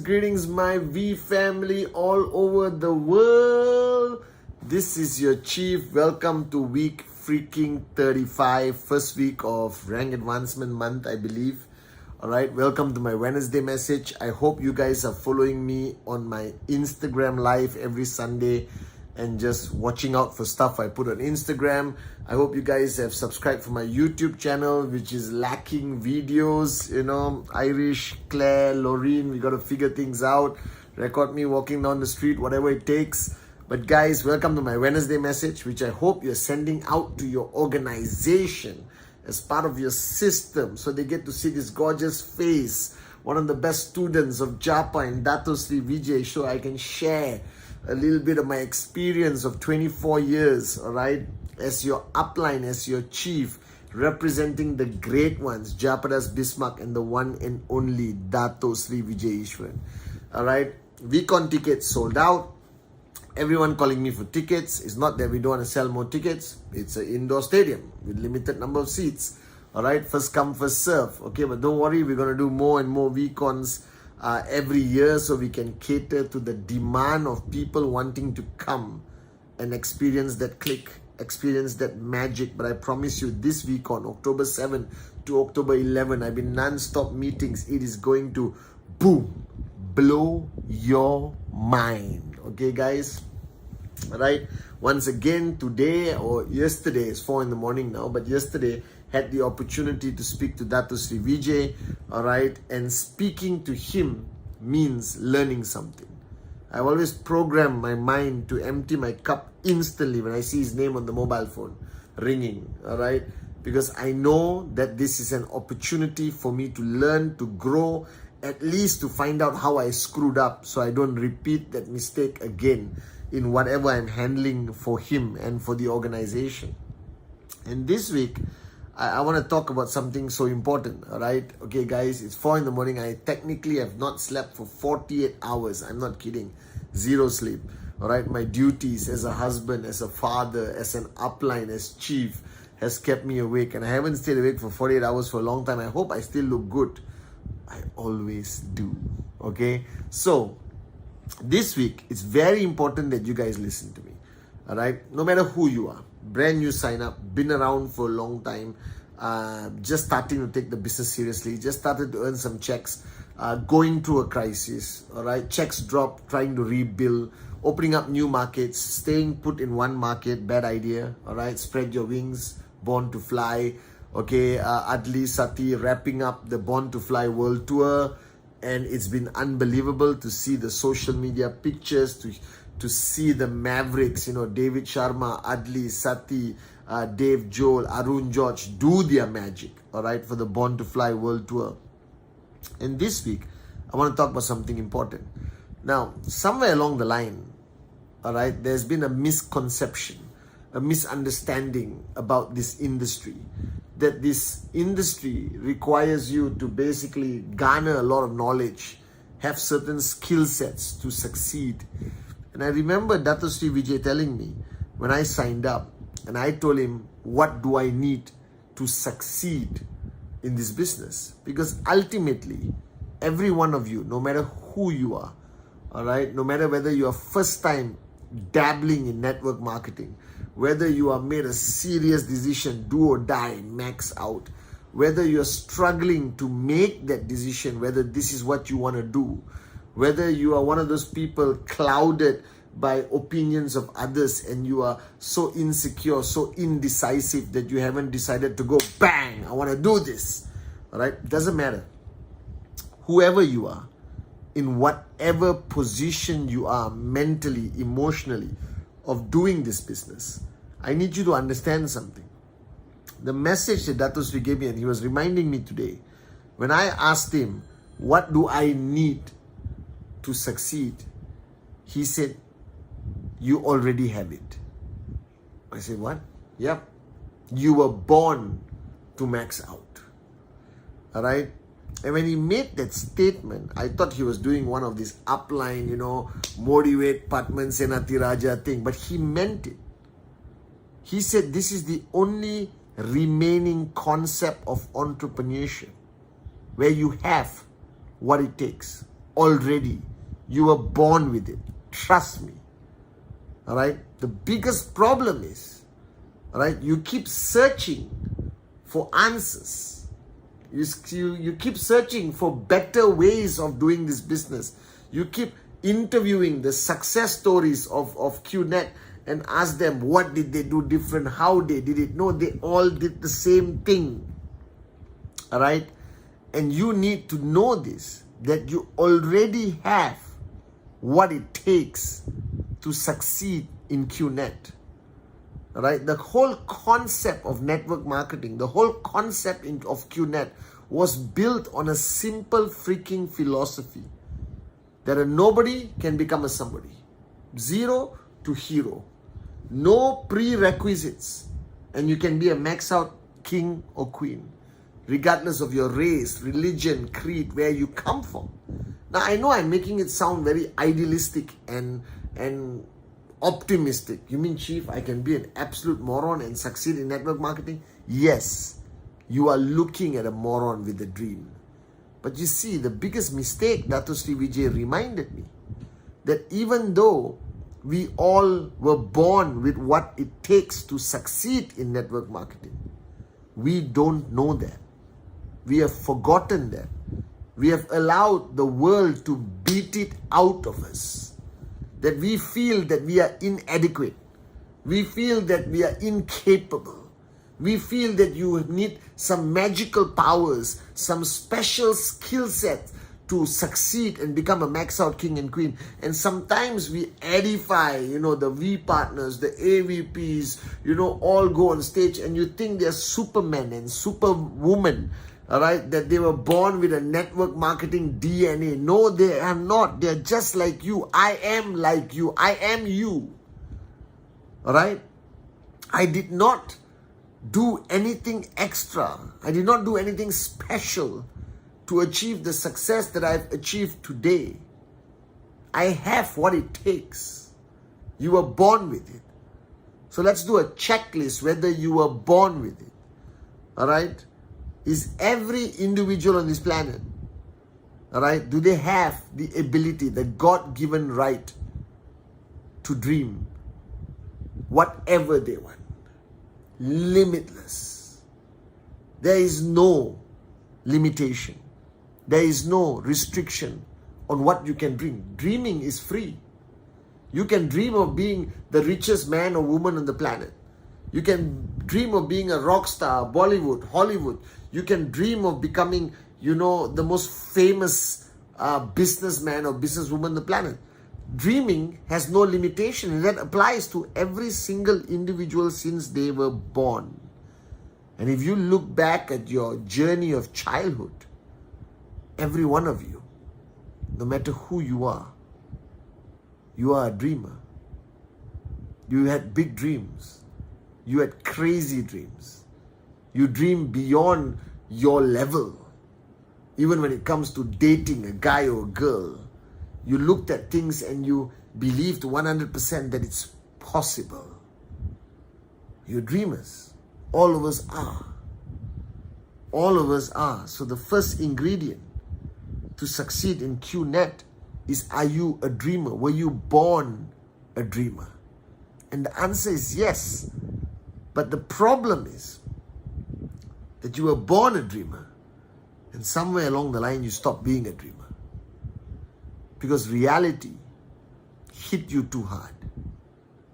Greetings, my V family all over the world. This is your chief. Welcome to week freaking 35, first week of rank advancement month, I believe. All right, welcome to my Wednesday message. I hope you guys are following me on my Instagram live every Sunday and just watching out for stuff I put on Instagram. I hope you guys have subscribed for my YouTube channel, which is lacking videos. You know, Irish, Claire, Lorraine, we got to figure things out. Record me walking down the street, whatever it takes. But guys, welcome to my Wednesday message, which I hope you're sending out to your organization as part of your system, so they get to see this gorgeous face, one of the best students of Japa and Dato Sri Vijay, so I can share a little bit of my experience of 24 years, all right, as your upline, as your chief, representing the great ones, Japadas Bismarck and the one and only Dato Sri Vijay Ishwaran. All right, VCon tickets sold out. Everyone calling me for tickets. It's not that we don't want to sell more tickets. It's an indoor stadium with limited number of seats. All right, first come, first serve. Okay, but don't worry, we're going to do more and more VCons every year, so we can cater to the demand of people wanting to come and experience that click, experience that magic. But I promise you, this week on October 7 to October 11, I've been non-stop meetings. It is going to boom, blow your mind. Okay, guys? All right, once again, today or yesterday, it's 4 in the morning now, but yesterday had the opportunity to speak to Dato Sri Vijay, all right, and speaking to him means learning something. I always program my mind to empty my cup instantly when I see his name on the mobile phone ringing, all right, because I know that this is an opportunity for me to learn, to grow, at least to find out how I screwed up so I don't repeat that mistake again in whatever I'm handling for him and for the organization. And this week, I want to talk about something so important, all right? Okay, guys, it's 4 in the morning. I technically have not slept for 48 hours. I'm not kidding. Zero sleep, all right? My duties as a husband, as a father, as an upline, as chief has kept me awake. And I haven't stayed awake for 48 hours for a long time. I hope I still look good. I always do, okay? So, this week, it's very important that you guys listen to me, all right? No matter who you are. Brand new sign up, been around for a long time, just starting to take the business seriously, just started to earn some checks, going through a crisis, all right, checks dropped, trying to rebuild, opening up new markets, staying put in one market, bad idea, all right, spread your wings, born to fly, okay, Adli Sati wrapping up the Born to Fly World Tour, and it's been unbelievable to see the social media pictures, to see the Mavericks, you know, David Sharma, Adli, Sati, Dave Joel, Arun George do their magic, all right, for the Born to Fly World Tour. And this week, I want to talk about something important. Now, somewhere along the line, all right, there's been a misconception, a misunderstanding about this industry, that this industry requires you to basically garner a lot of knowledge, have certain skill sets to succeed. And I remember Dato Sri Vijay telling me when I signed up, and I told him, what do I need to succeed in this business? Because ultimately, every one of you, no matter who you are, all right, no matter whether you are first time dabbling in network marketing, whether you are made a serious decision, do or die, max out, whether you're struggling to make that decision, whether this is what you want to do, whether you are one of those people clouded by opinions of others and you are so insecure, so indecisive that you haven't decided to go, bang, I want to do this. All right, doesn't matter. Whoever you are, in whatever position you are mentally, emotionally, of doing this business, I need you to understand something. the message that Dato Sri gave me, and he was reminding me today, when I asked him, what do I need to succeed? He said, you already have it. I said, what? Yep. You were born to max out. Alright? And when he made that statement, I thought he was doing one of these upline, motivate Pathman Senathirajah thing. But he meant it. He said this is the only remaining concept of entrepreneurship where you have what it takes already. You were born with it. Trust me. Alright? The biggest problem is, alright, you keep searching for answers. You keep searching for better ways of doing this business. You keep interviewing the success stories of QNet and ask them what did they do different, how they did it. No, they all did the same thing. Alright? And you need to know this, that you already have what it takes to succeed in QNet. Right? The whole concept of network marketing, the whole concept of QNet was built on a simple freaking philosophy that a nobody can become a somebody. Zero to hero. No prerequisites. And you can be a max out king or queen, regardless of your race, religion, creed, where you come from. Now, I know I'm making it sound very idealistic and optimistic. You mean, Chief, I can be an absolute moron and succeed in network marketing? Yes, you are looking at a moron with a dream. But you see, the biggest mistake, Dato Sri Vijay reminded me, that even though we all were born with what it takes to succeed in network marketing, we don't know that. We have forgotten that. We have allowed the world to beat it out of us. That we feel that we are inadequate. We feel that we are incapable. We feel that you need some magical powers, some special skill sets to succeed and become a max out king and queen. And sometimes we edify, the V partners, the AVPs, all go on stage and you think they're supermen and superwomen. Alright, that they were born with a network marketing DNA. No, they are not. They're just like you. I am like you. I am you. Alright? I did not do anything extra. I did not do anything special to achieve the success that I've achieved today. I have what it takes. You were born with it. So let's do a checklist whether you were born with it. Alright? Is every individual on this planet, alright, do they have the ability, the God-given right to dream whatever they want? Limitless. There is no limitation. There is no restriction on what you can dream. Dreaming is free. You can dream of being the richest man or woman on the planet. You can dream of being a rock star, Bollywood, Hollywood. You can dream of becoming, the most famous businessman or businesswoman on the planet. Dreaming has no limitation, and that applies to every single individual since they were born. And if you look back at your journey of childhood, every one of you, no matter who you are a dreamer. You had big dreams. You had crazy dreams. You dream beyond your level. Even when it comes to dating a guy or a girl, you looked at things and you believed 100% that it's possible. You're dreamers. All of us are. All of us are. So the first ingredient to succeed in QNet is, are you a dreamer? Were you born a dreamer? And the answer is yes. But the problem is that you were born a dreamer and somewhere along the line you stopped being a dreamer. Because reality hit you too hard.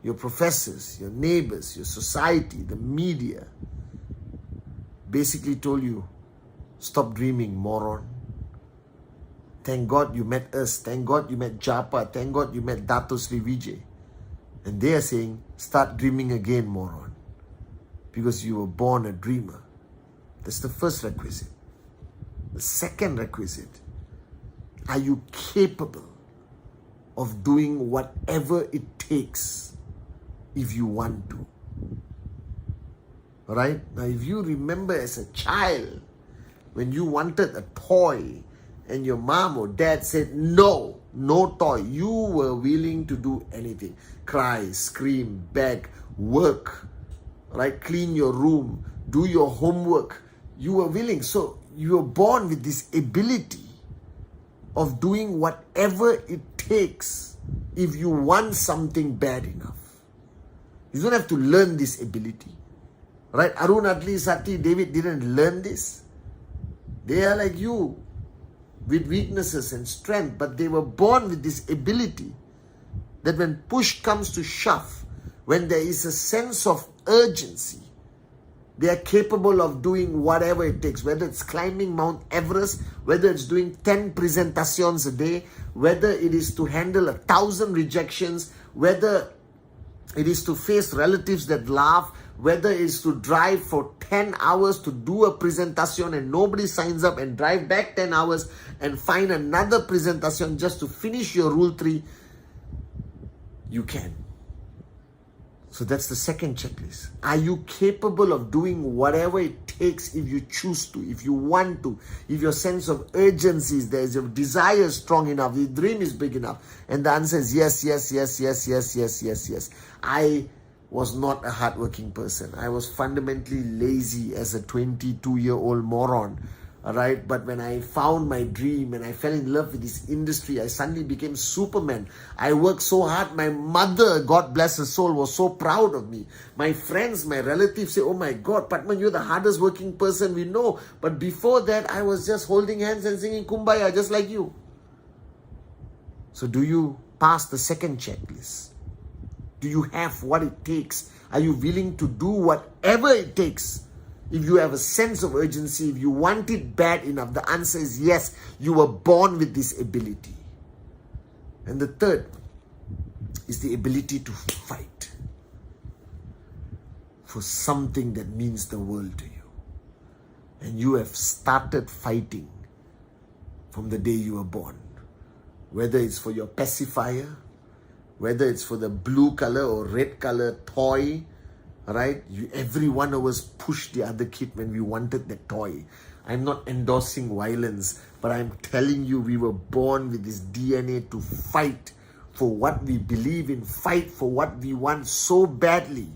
Your professors, your neighbors, your society, the media basically told you, stop dreaming, moron. Thank God you met us. Thank God you met Japa. Thank God you met Dato Sri Vijay. And they are saying, start dreaming again, moron. because you were born a dreamer. That's the first requisite. The second requisite, are you capable of doing whatever it takes if you want to? Right? Now, if you remember as a child, when you wanted a toy and your mom or dad said, no toy, you were willing to do anything. Cry, scream, beg, work, right? Clean your room, do your homework. You were willing. So you were born with this ability of doing whatever it takes if you want something bad enough. You don't have to learn this ability. Right? Arun, Atli, Sati, David didn't learn this. They are like you, with weaknesses and strength, but they were born with this ability that when push comes to shove, when there is a sense of urgency, they are capable of doing whatever it takes, whether it's climbing Mount Everest, whether it's doing 10 presentations a day, whether it is to handle 1,000 rejections, whether it is to face relatives that laugh, whether it is to drive for 10 hours to do a presentation and nobody signs up, and drive back 10 hours and find another presentation just to finish your Rule 3, you can. So that's the second checklist. Are you capable of doing whatever it takes if you choose to, if you want to, if your sense of urgency is there, if your desire is strong enough, the dream is big enough? And the answer is yes, yes, yes, yes, yes, yes, yes, yes. I was not a hardworking person. I was fundamentally lazy as a 22-year-old moron. Alright, but when I found my dream and I fell in love with this industry, I suddenly became Superman. I worked so hard. My mother, God bless her soul, was so proud of me. My friends, my relatives say, oh my God, Pathman, you're the hardest working person we know. But before that, I was just holding hands and singing Kumbaya, just like you. So do you pass the second checklist? Do you have what it takes? Are you willing to do whatever it takes? If you have a sense of urgency, if you want it bad enough, the answer is yes, you were born with this ability. And the third is the ability to fight for something that means the world to you. And you have started fighting from the day you were born. Whether it's for your pacifier, whether it's for the blue color or red color toy, right? Every one of us pushed the other kid when we wanted that toy. I'm not endorsing violence, but I'm telling you, we were born with this DNA to fight for what we believe in, fight for what we want so badly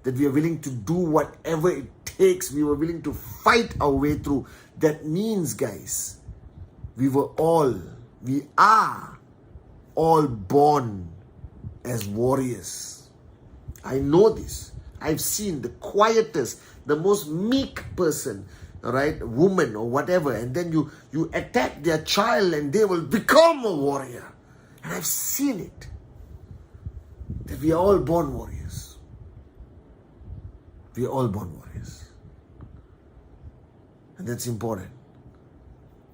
that we are willing to do whatever it takes. We were willing to fight our way through. That means, guys, we are all born as warriors. I know this. I've seen the quietest, the most meek person, right, woman or whatever, and then you attack their child and they will become a warrior. And I've seen it. That we are all born warriors. We are all born warriors. And that's important.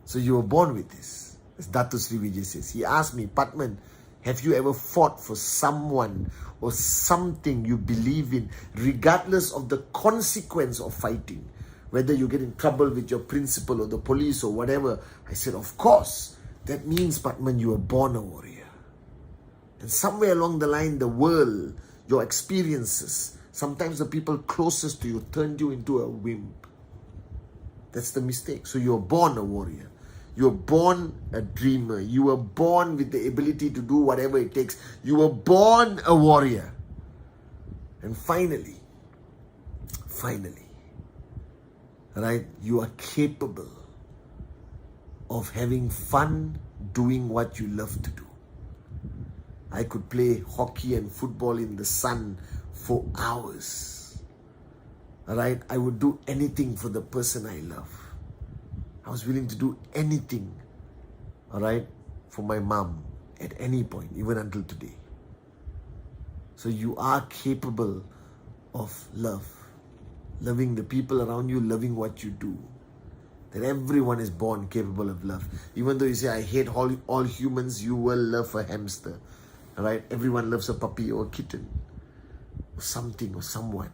So you were born with this. As Datu Sri Vijay says. He asked me, Pathman, have you ever fought for someone or something you believe in, regardless of the consequence of fighting? Whether you get in trouble with your principal or the police or whatever. I said, of course. That means, Pathman, you were born a warrior. And somewhere along the line, the world, your experiences, sometimes the people closest to you turned you into a wimp. That's the mistake. So you were born a warrior. You were born a dreamer. You were born with the ability to do whatever it takes. You were born a warrior. And finally, right, you are capable of having fun doing what you love to do. I could play hockey and football in the sun for hours. Right? I would do anything for the person I love. I was willing to do anything, all right, for my mom at any point, even until today. So you are capable of love, loving the people around you, loving what you do. That everyone is born capable of love. Even though you say, I hate all humans, you will love a hamster, all right? Everyone loves a puppy or a kitten or something or someone.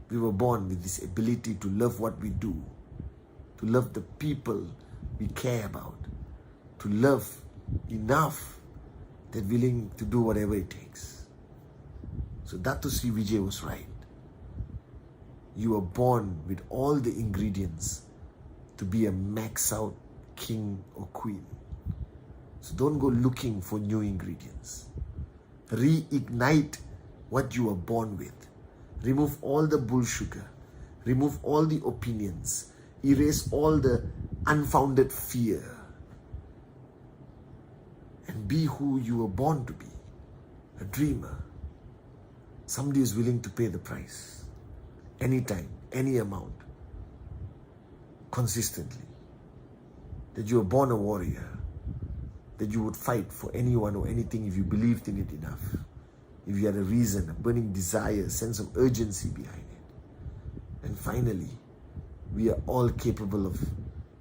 We were born with this ability to love what we do, to love the people we care about, to love enough that willing to do whatever it takes. So Dato Sri Vijay was right. You were born with all the ingredients to be a max out king or queen. So don't go looking for new ingredients. Reignite what you were born with. Remove all the bull sugar. Remove all the opinions. Erase all the unfounded fear. And be who you were born to be. A dreamer. Somebody who's willing to pay the price. Anytime, any amount. Consistently. That you were born a warrior. That you would fight for anyone or anything if you believed in it enough. If you had a reason, a burning desire, a sense of urgency behind it. And finally, we are all capable of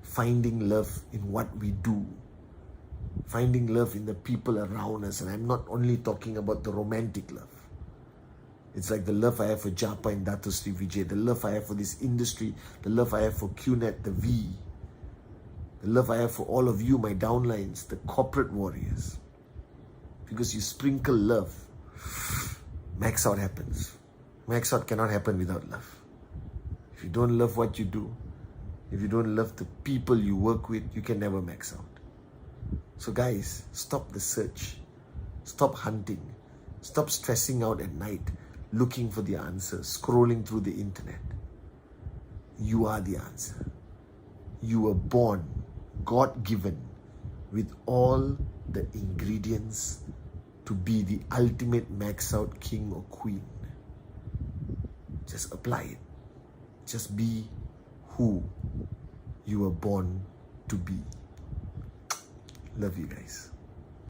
finding love in what we do. Finding love in the people around us. And I'm not only talking about the romantic love. It's like the love I have for Japa and Dato Sri Vijay, the love I have for this industry, the love I have for QNet, the V, the love I have for all of you, my downlines, the corporate warriors. Because you sprinkle love, max out happens. Max out cannot happen without love. If you don't love what you do, if you don't love the people you work with, you can never max out. So guys, stop the search. Stop hunting. Stop stressing out at night, looking for the answer, scrolling through the internet. You are the answer. You were born, God-given, with all the ingredients to be the ultimate max-out king or queen. Just apply it. Just be who you were born to be. Love you guys.